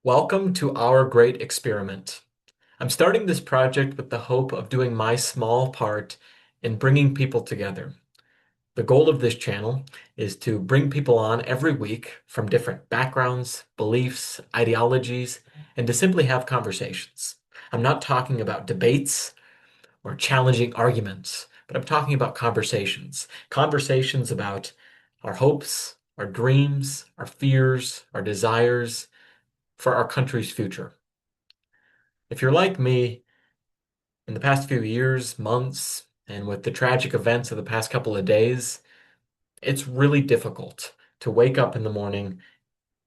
Welcome to our great experiment. I'm starting this project with the hope of doing my small part in bringing people together. The goal of this channel is to bring people on every week from different backgrounds, beliefs, ideologies, and to simply have conversations. I'm not talking about debates or challenging arguments, but I'm talking about conversations. Conversations about our hopes, our dreams, our fears, our desires for our country's future. If you're like me, in the past few years, months, and with the tragic events of the past couple of days, it's really difficult to wake up in the morning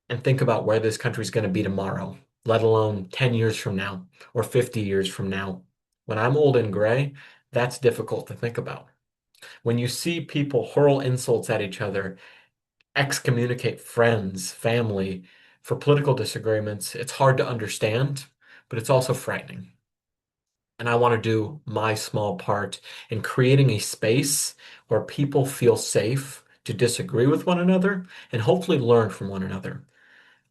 and think about where this country's going to be tomorrow, let alone 10 years from now or 50 years from now. When I'm old and gray, that's difficult to think about. When you see people hurl insults at each other, excommunicate friends, family for political disagreements, it's hard to understand, but it's also frightening. And I want to do my small part in creating a space where people feel safe to disagree with one another and hopefully learn from one another.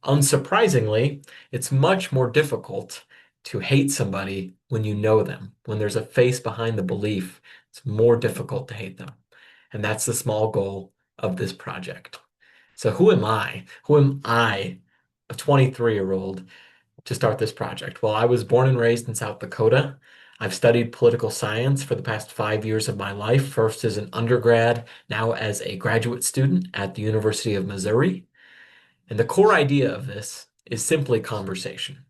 Unsurprisingly, it's much more difficult to hate somebody when you know them. When there's a face behind the belief, it's more difficult to hate them. And that's the small goal of this project. So who am I? Who am I, a 23-year-old, to start this project? Well, I was born and raised in South Dakota. I've studied political science for the past 5 years of my life, first as an undergrad, now as a graduate student at the University of Missouri. And the core idea of this is simply conversation.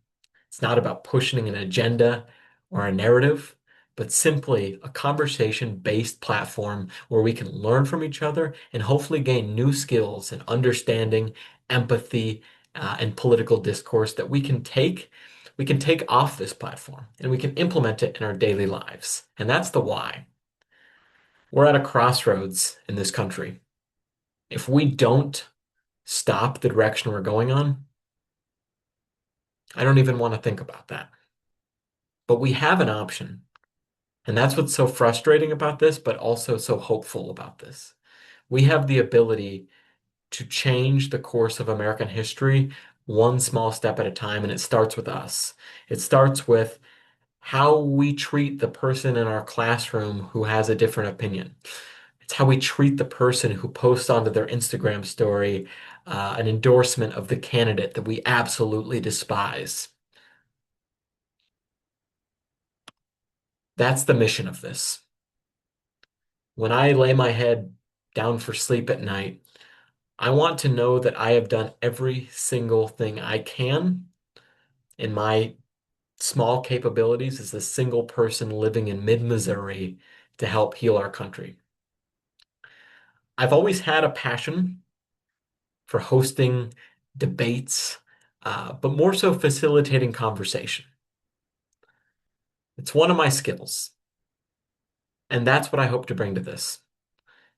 It's not about pushing an agenda or a narrative, but simply a conversation-based platform where we can learn from each other and hopefully gain new skills and understanding, empathy, and political discourse that we can take off this platform and we can implement it in our daily lives. And that's the why. We're at a crossroads in this country. If we don't stop the direction we're going on, I don't even want to think about that. But we have an option. And that's what's so frustrating about this, but also so hopeful about this. We have the ability to change the course of American history one small step at a time, and it starts with us. It starts with how we treat the person in our classroom who has a different opinion. It's how we treat the person who posts onto their Instagram story an endorsement of the candidate that we absolutely despise. That's the mission of this. When I lay my head down for sleep at night, I want to know that I have done every single thing I can in my small capabilities as a single person living in mid-Missouri to help heal our country. I've always had a passion for hosting debates, but more so facilitating conversation. It's one of my skills, and that's what I hope to bring to this.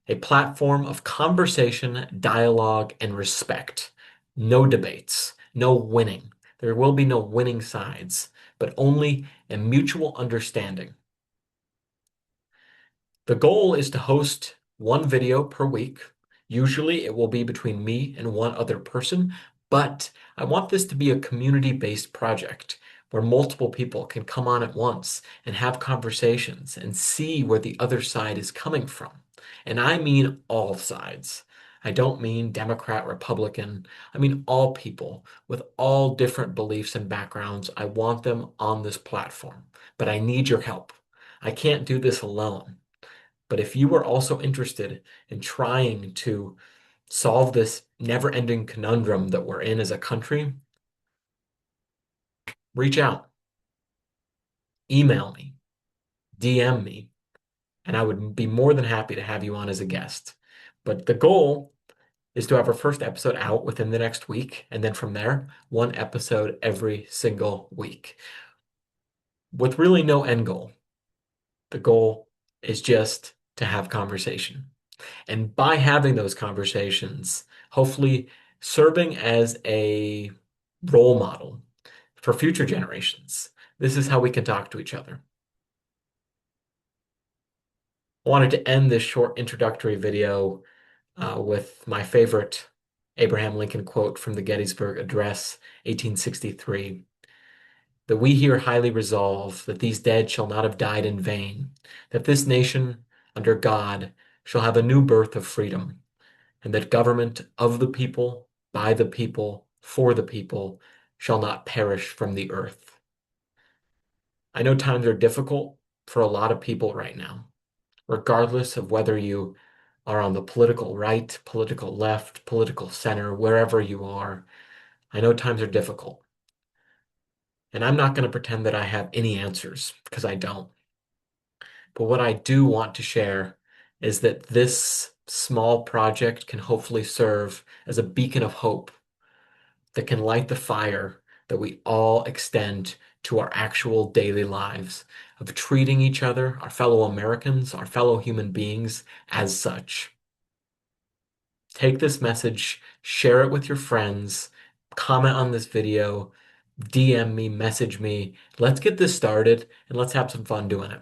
A platform of conversation, dialogue, and respect. No debates, no winning. There will be no winning sides, but only a mutual understanding. The goal is to host one video per week. Usually it will be between me and one other person, but I want this to be a community-based project where multiple people can come on at once and have conversations and see where the other side is coming from. And I mean all sides. I don't mean Democrat, Republican. I mean all people with all different beliefs and backgrounds. I want them on this platform, but I need your help. I can't do this alone. But if you are also interested in trying to solve this never-ending conundrum that we're in as a country, reach out, email me, DM me, and I would be more than happy to have you on as a guest. But the goal is to have our first episode out within the next week, and then from there, one episode every single week with really no end goal. The goal is just to have conversation. And by having those conversations, hopefully serving as a role model for future generations. This is how we can talk to each other. I wanted to end this short introductory video with my favorite Abraham Lincoln quote from the Gettysburg Address, 1863. That we here highly resolve that these dead shall not have died in vain, that this nation, under God, shall have a new birth of freedom, and that government of the people, by the people, for the people, shall not perish from the earth. I know times are difficult for a lot of people right now, regardless of whether you are on the political right, political left, political center, wherever you are. I know times are difficult. And I'm not going to pretend that I have any answers, because I don't. But what I do want to share is that this small project can hopefully serve as a beacon of hope that can light the fire that we all extend to our actual daily lives of treating each other, our fellow Americans, our fellow human beings, as such. Take this message, share it with your friends, comment on this video, DM me, message me. Let's get this started and let's have some fun doing it.